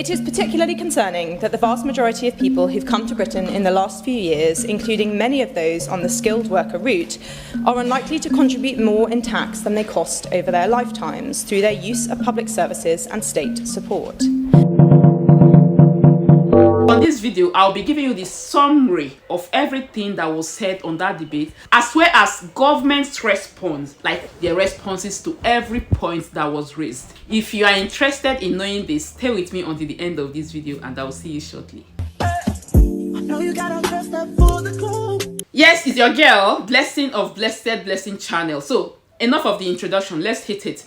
It is particularly concerning that the vast majority of people who've come to Britain in the last few years, including many of those on the skilled worker route, are unlikely to contribute more in tax than they cost over their lifetimes through their use of public services and state support. On this video, I'll be giving you the summary of everything that was said on that debate, as well as government's response, like their responses to every point that was raised. If you are interested in knowing this, stay with me until the end of this video and I'll see you shortly. Yes, it's your girl, Blessing of Blessed Blessing channel. So, enough of the introduction, let's hit it.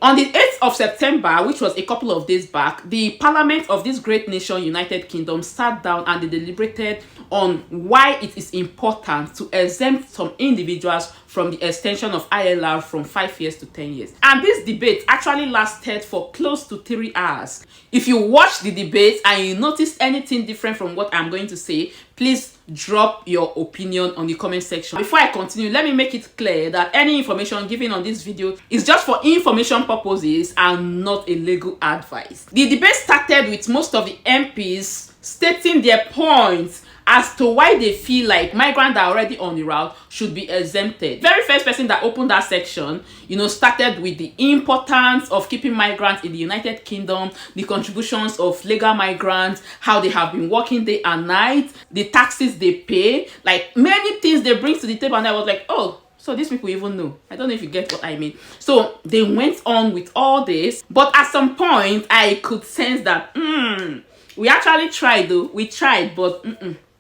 On the 8th of September, which was a couple of days back, the parliament of this great nation, United Kingdom, sat down and they deliberated on why it is important to exempt some individuals from the extension of ILR from 5 years to 10 years. And this debate actually lasted for close to 3 hours. If you watch the debate and you notice anything different from what I'm going to say, please drop your opinion on the comment section. Before I continue, let me make it clear that any information given on this video is just for information purposes and not a legal advice. The debate started with most of the MPs stating their points as to why they feel like migrants that are already on the route should be exempted. The very first person that opened that section, started with the importance of keeping migrants in the United Kingdom, the contributions of legal migrants, how they have been working day and night, the taxes they pay, like many things they bring to the table. And I was like, oh, so these people even know. I don't know if you get what I mean. So they went on with all this, but at some point I could sense that we actually tried though. We tried, but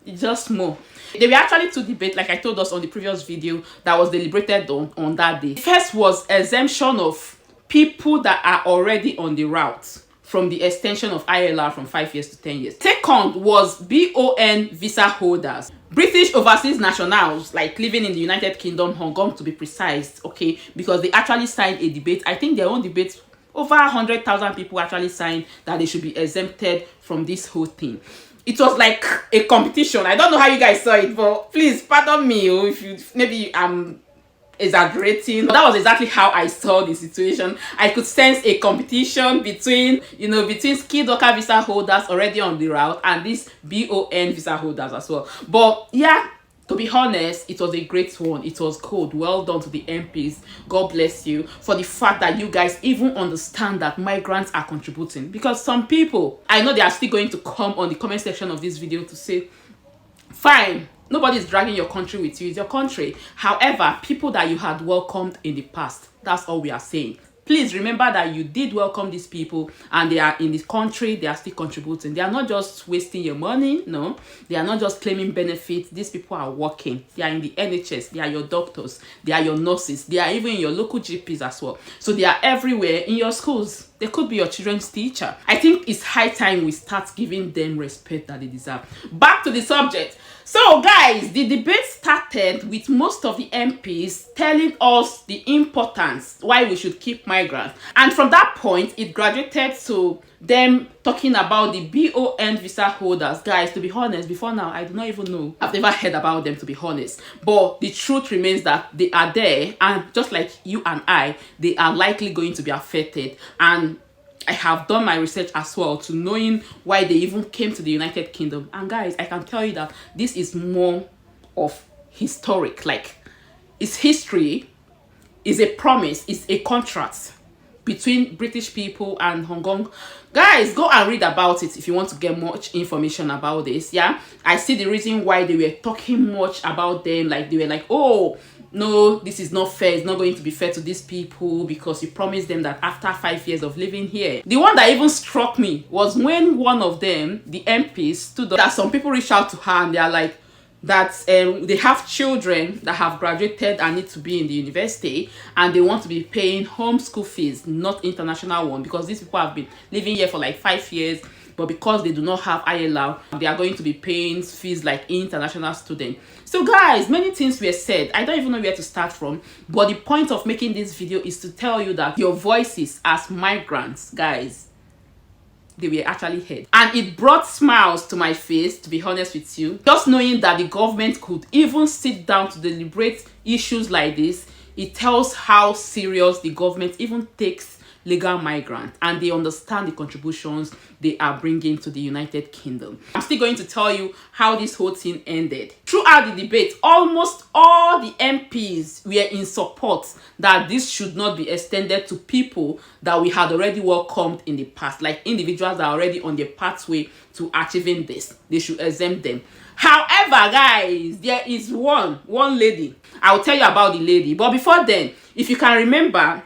it's just more. There were actually two debates, like I told us on the previous video, that was deliberated on that day. First was exemption of people that are already on the route from the extension of ILR from 5 years to 10 years. Second was BON visa holders, British overseas nationals, like living in the United Kingdom, Hong Kong to be precise, okay, because they actually signed a debate. I think their own debate, over 100,000 people actually signed that they should be exempted from this whole thing. It was like a competition. I don't know how you guys saw it, but please pardon me if maybe I'm exaggerating. That was exactly how I saw the situation. I could sense a competition between skilled worker visa holders already on the route and these BON visa holders as well. But yeah, to be honest, it was a great one. It was cool. Well done to the MPs. God bless you for the fact that you guys even understand that migrants are contributing. Because some people, I know they are still going to come on the comment section of this video to say, fine, nobody is dragging your country with you. It's your country. However, people that you had welcomed in the past, that's all we are saying. Please remember that you did welcome these people and they are in this country, they are still contributing. They are not just wasting your money, no. They are not just claiming benefits. These people are working. They are in the NHS, they are your doctors, they are your nurses, they are even in your local GPs as well. So they are everywhere in your schools. They could be your children's teacher. I think it's high time we start giving them respect that they deserve. Back to the subject. So guys, the debate started with most of the MPs telling us the importance why we should keep migrants. And from that point, it graduated to them talking about the BON visa holders. Guys, to be honest, before now, I do not even know. I've never heard about them, to be honest. But the truth remains that they are there, and just like you and I, they are likely going to be affected. And I have done my research as well to knowing why they even came to the United Kingdom. And guys, I can tell you that this is more of historic. Like, it's history, it's a promise, it's a contract between British people and Hong Kong. Guys, go and read about it if you want to get much information about this. Yeah, I see the reason why they were talking much about them. Like, they were like, oh no, this is not fair. It's not going to be fair to these people because you promised them that after 5 years of living here. The one that even struck me was when one of them, the MPs, stood up. That some people reached out to her and they are like, that they have children that have graduated and need to be in the university and they want to be paying home school fees, not international one, because these people have been living here for like 5 years, but because they do not have ILR, they are going to be paying fees like international students. So guys, many things were said. I don't even know where to start from, but the point of making this video is to tell you that your voices as migrants, guys, they were actually heard. And it brought smiles to my face, to be honest with you. Just knowing that the government could even sit down to deliberate issues like this, it tells how serious the government even takes legal migrants, and they understand the contributions they are bringing to the United Kingdom. I'm still going to tell you how this whole thing ended. Throughout the debate, almost all the MPs were in support that this should not be extended to people that we had already welcomed in the past, like individuals that are already on their pathway to achieving this. They should exempt them. However, guys, there is one lady. I will tell you about the lady. But before then, if you can remember,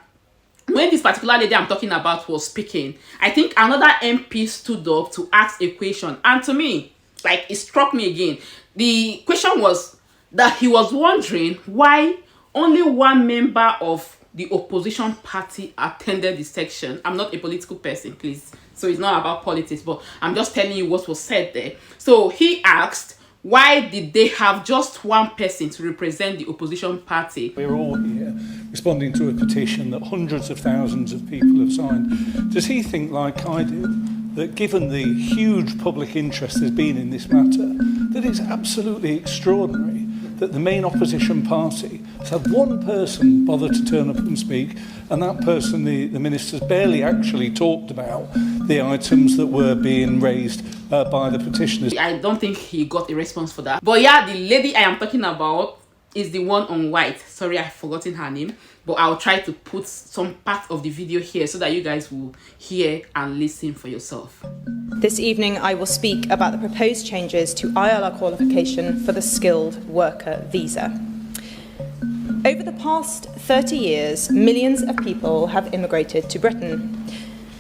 when this particular lady I'm talking about was speaking, I think another MP stood up to ask a question. And to me, like, it struck me again. The question was that he was wondering why only one member of the opposition party attended the section. I'm not a political person, please. So it's not about politics, but I'm just telling you what was said there. So he asked, why did they have just one person to represent the opposition party? We're all here responding to a petition that hundreds of thousands of people have signed. Does he think, like I did, that given the huge public interest there's been in this matter, that it's absolutely extraordinary that the main opposition party has had one person bother to turn up and speak, and that person, the ministers, barely actually talked about the items that were being raised by the petitioners. I don't think he got a response for that. But yeah, the lady I am talking about is the one on white. Sorry, I've forgotten her name, but I'll try to put some part of the video here so that you guys will hear and listen for yourself. This evening, I will speak about the proposed changes to ILR qualification for the skilled worker visa. Over the past 30 years, millions of people have immigrated to Britain.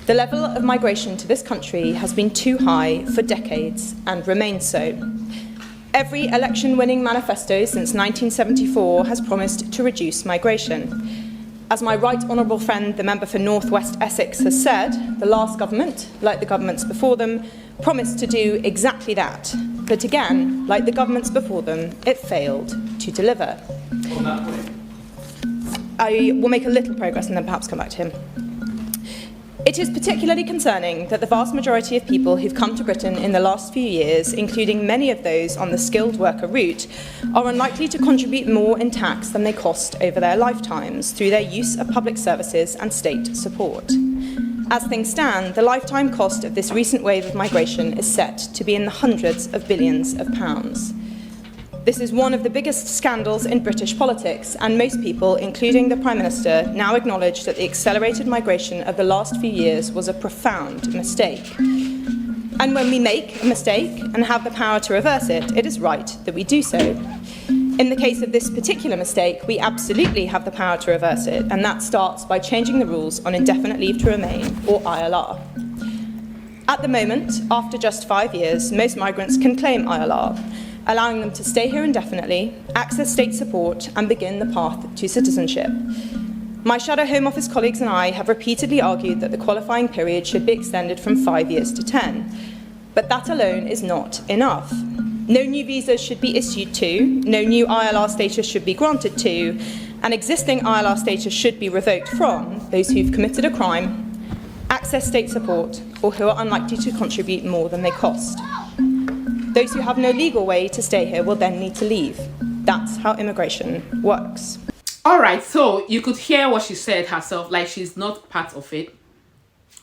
The level of migration to this country has been too high for decades and remains so. Every election-winning manifesto since 1974 has promised to reduce migration. As my right honourable friend, the member for North West Essex, has said, the last government, like the governments before them, promised to do exactly that. But again, like the governments before them, it failed to deliver. On that point. I will make a little progress and then perhaps come back to him. It is particularly concerning that the vast majority of people who've come to Britain in the last few years, including many of those on the skilled worker route, are unlikely to contribute more in tax than they cost over their lifetimes through their use of public services and state support. As things stand, the lifetime cost of this recent wave of migration is set to be in the hundreds of billions of pounds. This is one of the biggest scandals in British politics, and most people, including the Prime Minister, now acknowledge that the accelerated migration of the last few years was a profound mistake. And when we make a mistake and have the power to reverse it, it is right that we do so. In the case of this particular mistake, we absolutely have the power to reverse it, and that starts by changing the rules on indefinite leave to remain, or ILR. At the moment, after just 5 years, most migrants can claim ILR, allowing them to stay here indefinitely, access state support, and begin the path to citizenship. My shadow Home Office colleagues and I have repeatedly argued that the qualifying period should be extended from 5 years to 10. But that alone is not enough. No new visas should be issued to, no new ILR status should be granted to, and existing ILR status should be revoked from those who've committed a crime, access state support, or who are unlikely to contribute more than they cost. Those who have no legal way to stay here will then need to leave. That's how immigration works. All right, so you could hear what she said herself, like she's not part of it.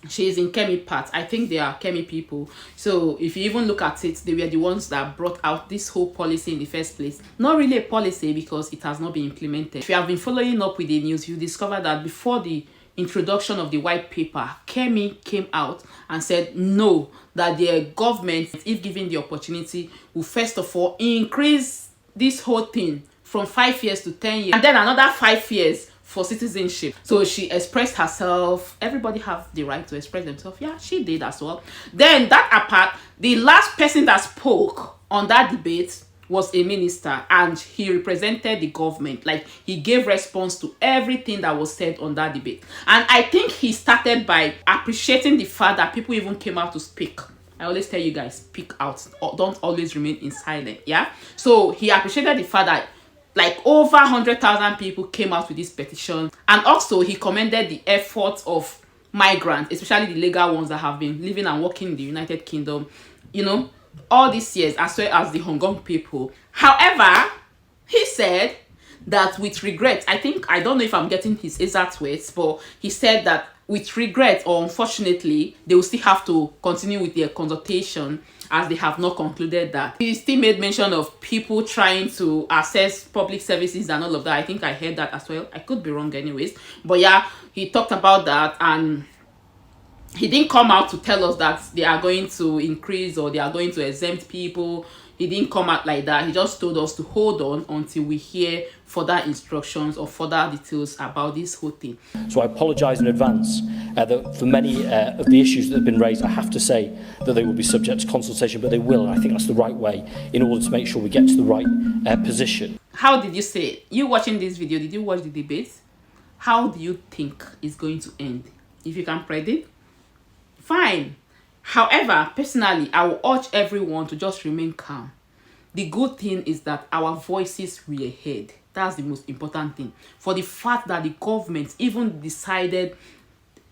She's in Kemi part. I think they are Kemi people. So if you even look at it, they were the ones that brought out this whole policy in the first place. Not really a policy because it has not been implemented. If you have been following up with the news, you discover that before the introduction of the white paper, Kemi came out and said no, that their government, if given the opportunity, will first of all increase this whole thing from 5 years to 10 years, and then another 5 years for citizenship. So she expressed herself. Everybody have the right to express themselves. Yeah, she did as well. Then that apart, the last person that spoke on that debate was a minister, and he represented the government. Like, he gave response to everything that was said on that debate. And I think he started by appreciating the fact that people even came out to speak. I always tell you guys, speak out. Don't always remain in silence. Yeah. So he appreciated the fact that like over 100,000 people came out with this petition, and also he commended the efforts of migrants, especially the legal ones that have been living and working in the United Kingdom, you know, all these years, as well as the Hong Kong people. However, he said that with regret, I don't know if I'm getting his exact words, but he said that with regret or unfortunately, they will still have to continue with their consultation as they have not concluded that. He still made mention of people trying to access public services and all of that. I think I heard that as well. I could be wrong anyways. But yeah, he talked about that, and he didn't come out to tell us that they are going to increase or they are going to exempt people. He didn't come out like that. He just told us to hold on until we hear further instructions or further details about this whole thing. So I apologise in advance that for many of the issues that have been raised, I have to say that they will be subject to consultation, but they will, and I think that's the right way in order to make sure we get to the right position. How did you say it? You watching this video, did you watch the debate? How do you think it's going to end? If you can predict, fine. However, personally, I will urge everyone to just remain calm. The good thing is that our voices were heard. That's the most important thing. For the fact that the government even decided,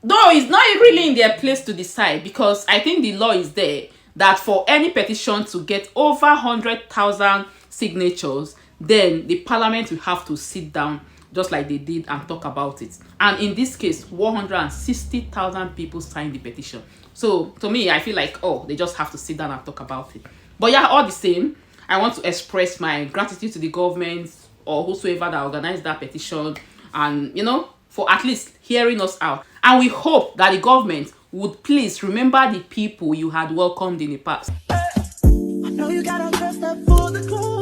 though it's not really in their place to decide, because I think the law is there that for any petition to get over 100,000 signatures, then the parliament will have to sit down just like they did and talk about it. And in this case, 160,000 people signed the petition. So to me, I feel like, oh, they just have to sit down and talk about it. But yeah, all the same, I want to express my gratitude to the government or whosoever that organized that petition, and you know, for at least hearing us out. And we hope that the government would please remember the people you had welcomed in the past. I know you got a dressed up for the club.